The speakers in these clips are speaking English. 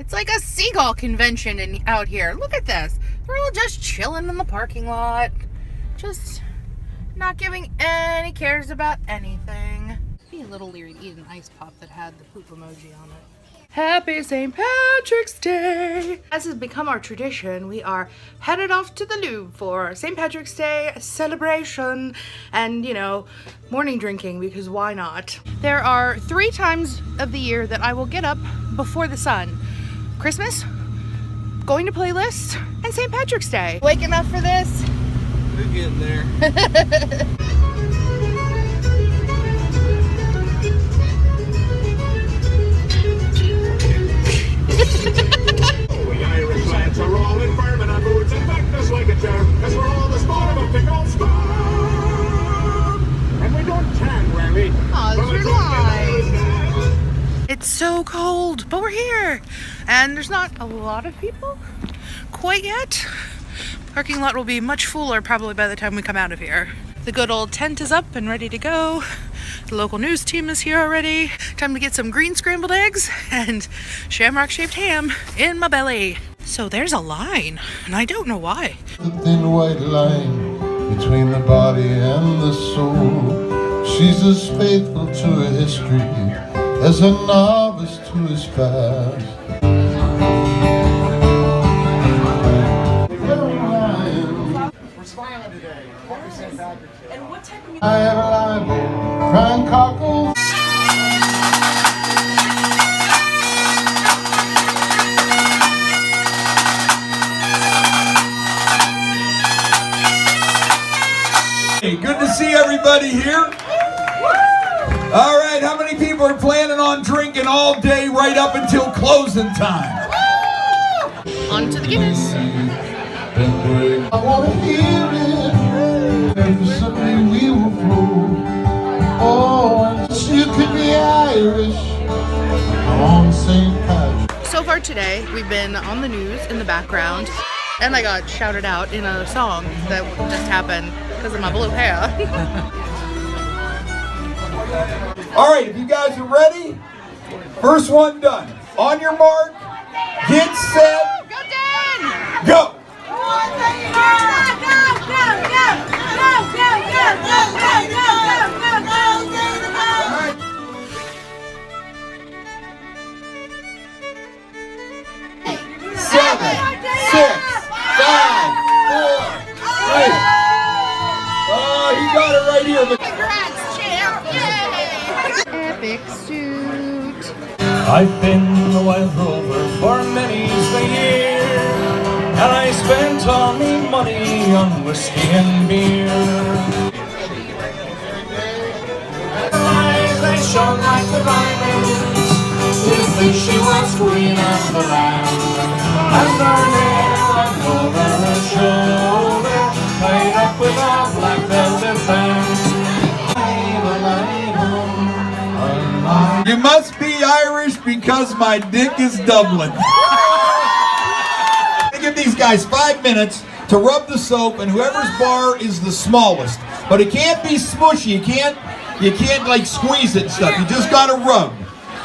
It's like a seagull convention out here. Look at this. They're all just chilling in the parking lot. Just not giving any cares about anything. Be a little leery to eat an ice pop that had the poop emoji on it. Happy St. Patrick's Day! As has become our tradition, we are headed off to the Louvre for St. Patrick's Day celebration and, you know, morning drinking, because why not? There are 3 times of the year that I will get up before the sun. Christmas, going to playlists, and St. Patrick's Day. Waking up for this? We're getting there. We Irish lads are all in vermin on boots and back us like a germ, cause we're all the spawn of a big old sperm. And we don't January. Aw, it's your line. It's so cold, but we're here. And there's not a lot of people quite yet. Parking lot will be much fuller probably by the time we come out of here. The good old tent is up and ready to go. The local news team is here already. Time to get some green scrambled eggs and shamrock-shaped ham in my belly. So there's a line, and I don't know why. The thin white line between the body and the soul. She's as faithful to her history as a novice to his past. We're smiling today. Happy St. Patrick's Day. And what type of I have a libel, crying cockles. Hey, good to see everybody here. All right, how many people are planning on drinking all day right up until closing time? On to the Guinness. I want to hear it. Every Sunday we will flow. Oh, and you could be Irish on St. Patrick's. So far today, we've been on the news in the background, and I got shouted out in a song that just happened because of my blue hair. All right, if you guys are ready, first one done. On your mark, get set, Go, Dan! go. Seven, 6, 5, 4, 3. Oh, he got it right here. Congrats, champ! Yay! Epic suit. I've been a wild rover for many's the year, and I spent all me money on whiskey and beer. Eyes they shone like the diamonds, you'd think she was queen of the land. And her hair hung over her shoulder, tied up with a black velvet band. You must be Irish because my dick is Dublin. I give these guys 5 minutes to rub the soap, and whoever's bar is the smallest. But it can't be smushy. You can't like squeeze it and stuff. You just gotta rub.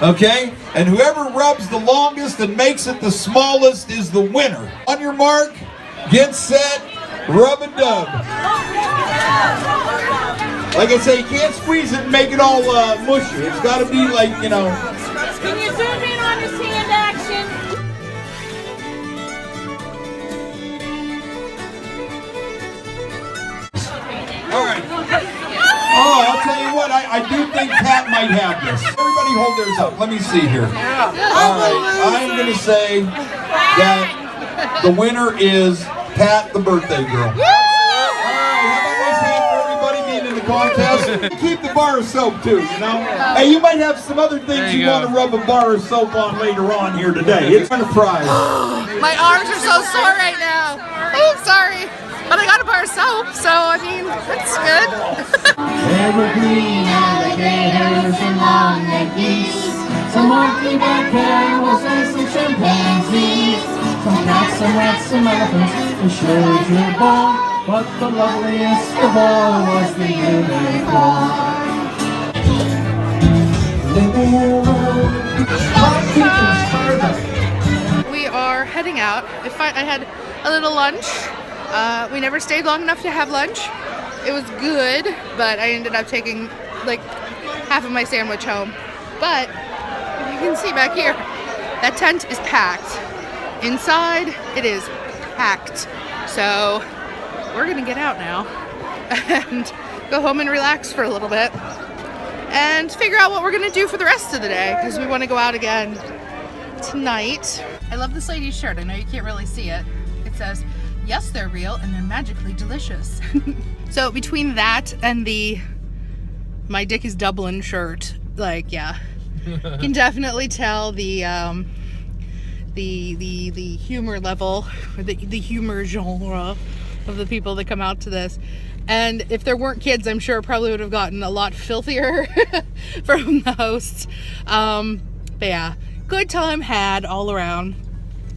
Okay? And whoever rubs the longest and makes it the smallest is the winner. On your mark, get set, rub a dub. Like I say, you can't squeeze it and make it all mushy. It's got to be like, you know. Can you zoom in on his hand action? All right. Oh, I'll tell you what, I do think Pat might have this. Everybody hold theirs up. Let me see here. All right. I'm going to say that the winner is Pat, the birthday girl. Contest. Keep the bar of soap too, you know? Hey, you might have some other things you want to rub a bar of soap on later on here today. It's a prize. My arms are so sore right now. Oh, sorry. But I got a bar of soap, so I mean, that's good. Evergreen alligators and long-necked geese, some monkey-back camels and some chimpanzees, some cats, some rats, some elephants, and shows your ball. But the loveliest of all was the unicorn. Living alone, my creatures further, heading out. I had a little lunch. We never stayed long enough to have lunch. It was good, but I ended up taking like half of my sandwich home. But you can see back here, that tent is packed. Inside, it is packed. So we're gonna get out now and go home and relax for a little bit and figure out what we're gonna do for the rest of the day, because we want to go out again tonight. I love this lady's shirt. I know you can't really see it. It says, "Yes, they're real and they're magically delicious." So between that and the "My Dick is Dublin" shirt, like, yeah, you can definitely tell the humor level, or the humor genre of the people that come out to this. And if there weren't kids, I'm sure it probably would have gotten a lot filthier from the hosts. But yeah, good time had all around.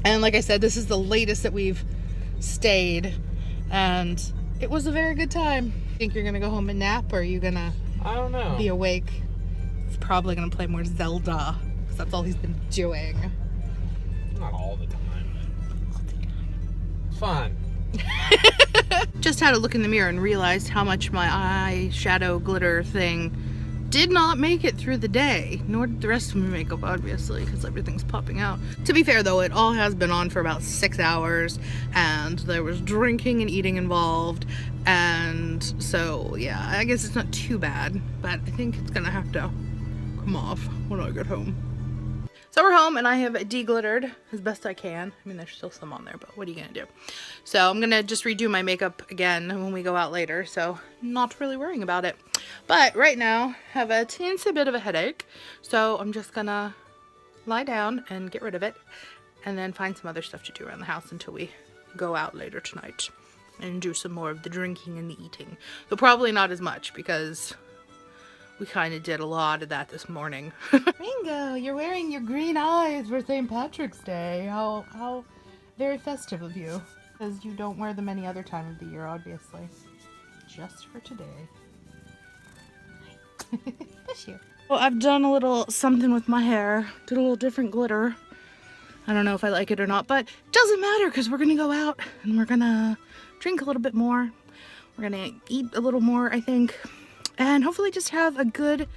And like I said, this is the latest that we've stayed, and it was a very good time. Think you're gonna go home and nap, or are you gonna, I don't know, be awake? He's probably gonna play more Zelda, because that's all he's been doing. Not all the time. It's fun. Just had a look in the mirror and realized how much my eyeshadow glitter thing did not make it through the day, nor did the rest of my makeup, obviously, because everything's popping out. To be fair though, it all has been on for about 6 hours, and there was drinking and eating involved, and so yeah, I guess it's not too bad, but I think it's gonna have to come off when I get home. So we're home, and I have deglittered as best I can. I mean, there's still some on there, but what are you gonna do? So I'm gonna just redo my makeup again when we go out later, so not really worrying about it. But right now, I have a teensy bit of a headache, so I'm just gonna lie down and get rid of it, and then find some other stuff to do around the house until we go out later tonight and do some more of the drinking and the eating. Though probably not as much, because we kind of did a lot of that this morning. Ringo, you're wearing your green eyes for St. Patrick's Day. How very festive of you. Because you don't wear them any other time of the year, obviously. Just for today. Bless you. Well, I've done a little something with my hair. Did a little different glitter. I don't know if I like it or not, but it doesn't matter, because we're going to go out and we're going to drink a little bit more. We're going to eat a little more, I think. And hopefully just have a good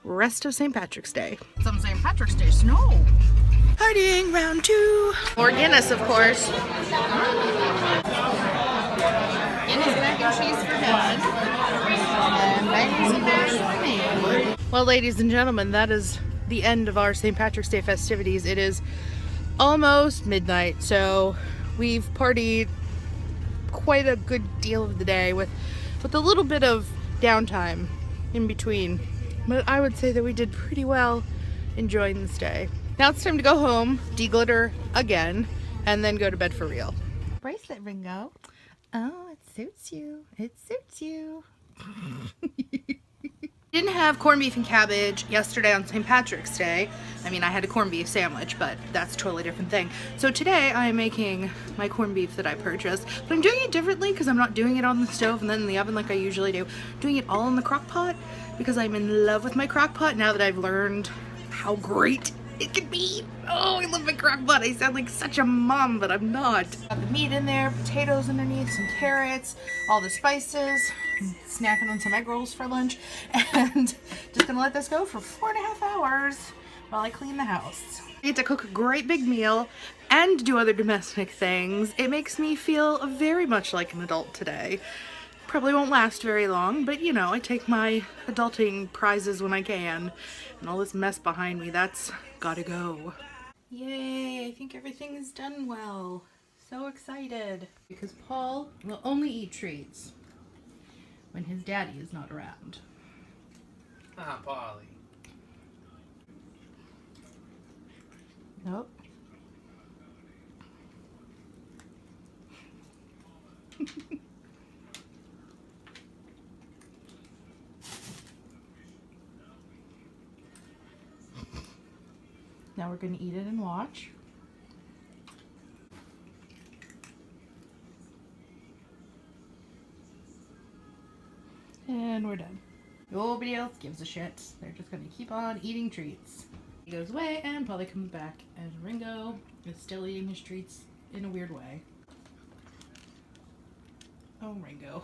rest of St. Patrick's Day. Some St. Patrick's Day snow. Partying round 2. More Guinness, of course. Guinness mac and cheese for Dad. And bagels and mash for me. Well, ladies and gentlemen, that is the end of our St. Patrick's Day festivities. It is almost midnight, so we've partied quite a good deal of the day with a little bit of downtime in between, but I would say that we did pretty well enjoying this day. Now it's time to go home, deglitter again, and then go to bed for real. Bracelet, Ringo. Oh, it suits you. It suits you. Didn't have corned beef and cabbage yesterday on St. Patrick's Day. I mean, I had a corned beef sandwich, but that's a totally different thing. So today I am making my corned beef that I purchased, but I'm doing it differently because I'm not doing it on the stove and then in the oven like I usually do. I'm doing it all in the crock pot because I'm in love with my crock pot now that I've learned how great it can be. Oh, I love my crock pot. I sound like such a mom, but I'm not. Got the meat in there, potatoes underneath, some carrots, all the spices. I'm snacking on some egg rolls for lunch, and just gonna let this go for 4.5 hours while I clean the house. I get to cook a great big meal and do other domestic things. It makes me feel very much like an adult today. Probably won't last very long, but you know, I take my adulting prizes when I can. And all this mess behind me, that's gotta go. Yay, I think everything is done well. So excited. Because Paul will only eat treats when his daddy is not around. Ah, Polly. Nope. Now we're going to eat it and watch. And we're done. Nobody else gives a shit. They're just going to keep on eating treats. He goes away and Polly comes back, and Ringo is still eating his treats in a weird way. Oh, Ringo.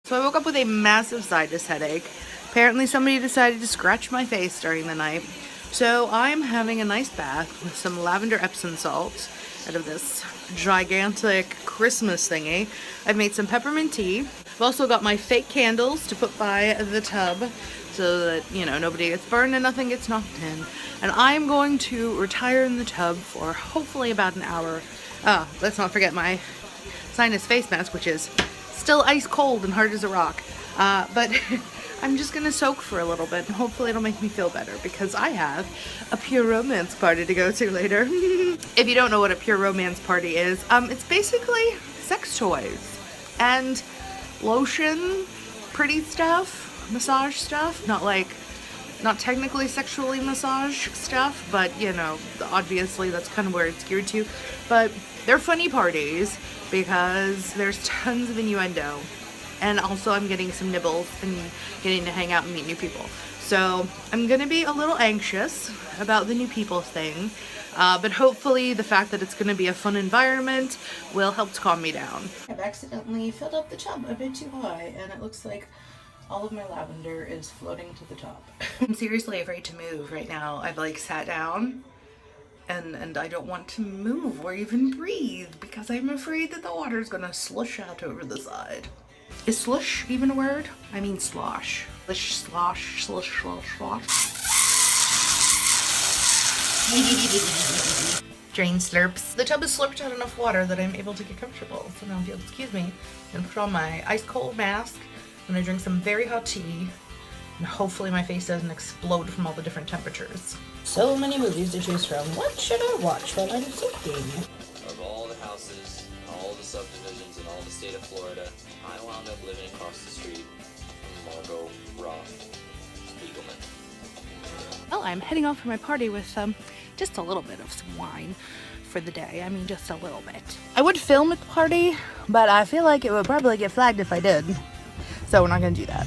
So I woke up with a massive sinus headache. Apparently somebody decided to scratch my face during the night. So I'm having a nice bath with some lavender Epsom salt out of this gigantic Christmas thingy. I've made some peppermint tea. I've also got my fake candles to put by the tub so that, you know, nobody gets burned and nothing gets knocked in. And I'm going to retire in the tub for hopefully about an hour. Let's not forget my sinus face mask, which is still ice cold and hard as a rock. But I'm just gonna soak for a little bit and hopefully it'll make me feel better because I have a pure romance party to go to later. If you don't know what a pure romance party is, it's basically sex toys and lotion, pretty stuff, massage stuff, not technically sexually massage stuff, but you know, obviously that's kind of where it's geared to. But they're funny parties because there's tons of innuendo. And also I'm getting some nibbles and getting to hang out and meet new people. So I'm gonna be a little anxious about the new people thing, but hopefully the fact that it's gonna be a fun environment will help to calm me down. I've accidentally filled up the tub a bit too high and it looks like all of my lavender is floating to the top. I'm seriously afraid to move right now. I've like sat down and I don't want to move or even breathe because I'm afraid that the water's gonna slush out over the side. Is slush even a word? I mean slosh. Slush, slosh, slush, slosh, slosh. Drain slurps. The tub has slurped out enough water that I'm able to get comfortable. So now if you'll excuse me, I'm gonna put on my ice cold mask. I'm gonna drink some very hot tea. And hopefully my face doesn't explode from all the different temperatures. So many movies to choose from. What should I watch while I'm soaking? Of all the houses, all the subdivisions in all the state of Florida, I wound up living across the street from Margot Roth Spiegelman. Well, I'm heading off for my party with just a little bit of some wine for the day. I mean, just a little bit. I would film at the party, but I feel like it would probably get flagged if I did. So we're not gonna do that.